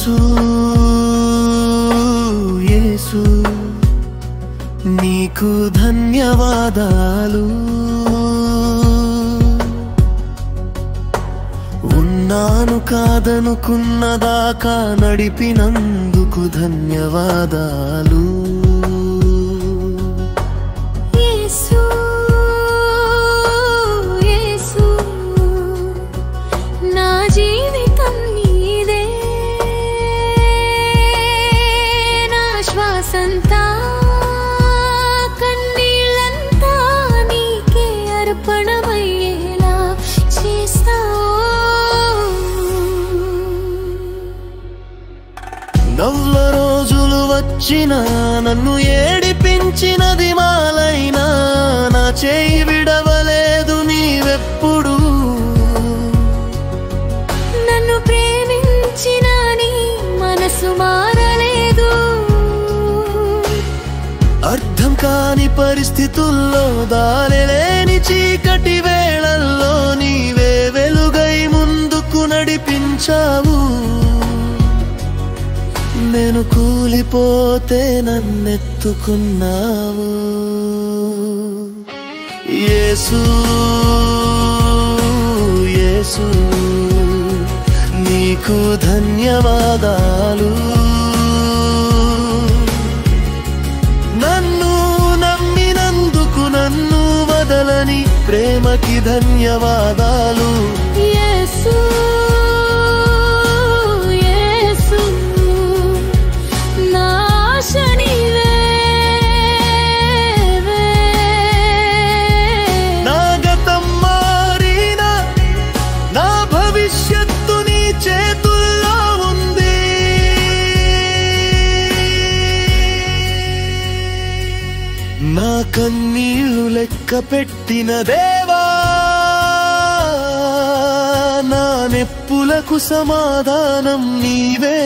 యేసు యేసు నీకు ధన్యవాదాలు. ఉన్నాను కాదనుకున్నదాకా నడిపినందుకు ధన్యవాదాలు. యేసు యేసు నా జీవితం నీదే, నా శ్వాసంతా కన్నీళ్ళంతా నీకే అర్పణమయ్యేలా చేస్తావు. నవ్వుల రోజులు వచ్చినా నన్ను ఏడిపించినది మాలైనా నా చేయి విడవలేదు నీవెప్పుడు. నన్ను ప్రేమించిన నీ మనసు మారలేదు. అర్థం కాని పరిస్థితుల్లో దారిలేని చీకటి వేళల్లో నీవే వెలుగై ముందుకు నడిపించావు. నేను కూలిపోతే నన్నెత్తుకున్నావు. యేసు యేసు నీకు ధన్యవాదాలు. నన్ను నమ్మినందుకు నన్ను వదలని ప్రేమకి ధన్యవాదాలు. యేసు నా కన్నీళ్లు లెక్క పెట్టిన దేవా, నా నెప్పులకు సమాధానం నీవే.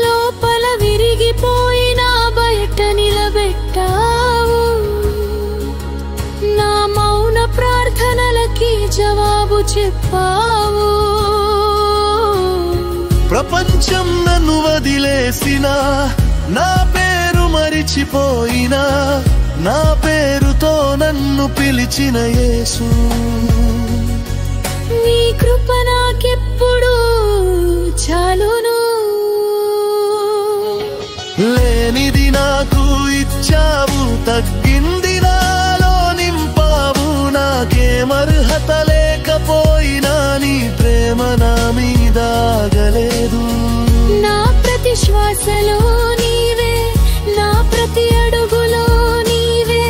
లోపల విరిగిపోయినా బయట నిలబెట్టావు. నా మౌన ప్రార్థనలకి జవాబు చెప్పావు. ప్రపంచం నన్ను వదిలేసినా, నా పేరు మరిచిపోయినా, నా పేరుతో నన్ను పిలిచిన యేసు. నీ కృప నాకెప్పుడు చాలును. లేనిది నాకు ఇచ్చావు, తగ్గింది నాలో నింపావు. నాకేమర్హత లేకపోయినా నీ ప్రేమ నా మీద ఆగలేదు. నా ప్రతి శ్వాసలో నీవే, నా ప్రతి అడుగులో నీవే.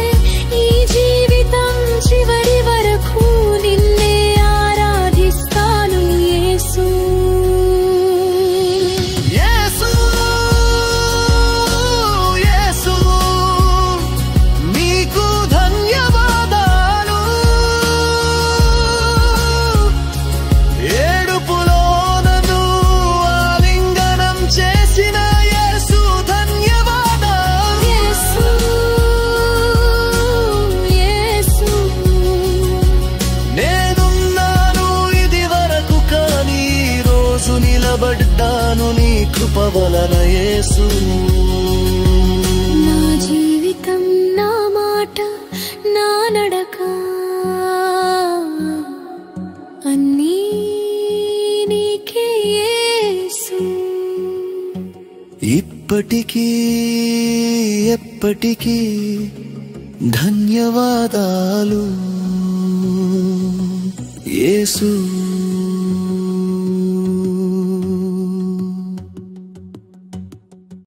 ఈ జీవితం చివరి వరకు నిన్నే ఆరాధిస్తాను యేసు. యేసు యేసు నీకు ధన్యవాదాలు. ఏడుపులో నన్ను ఆలింగనం చేసిన యేసు ధన్యవాదాలు. యేసు యేసు నేనున్నాను ఇది వరకు, కానీ ఈ రోజు నిలబడ్డాను నీ కృప వలన యేసు. నా జీవితం, నా మాట, నా నడక అన్నీ నీకే యేసు. ఇప్పటికీ ఎప్పటికీ ధన్యవాదాలు యేసు.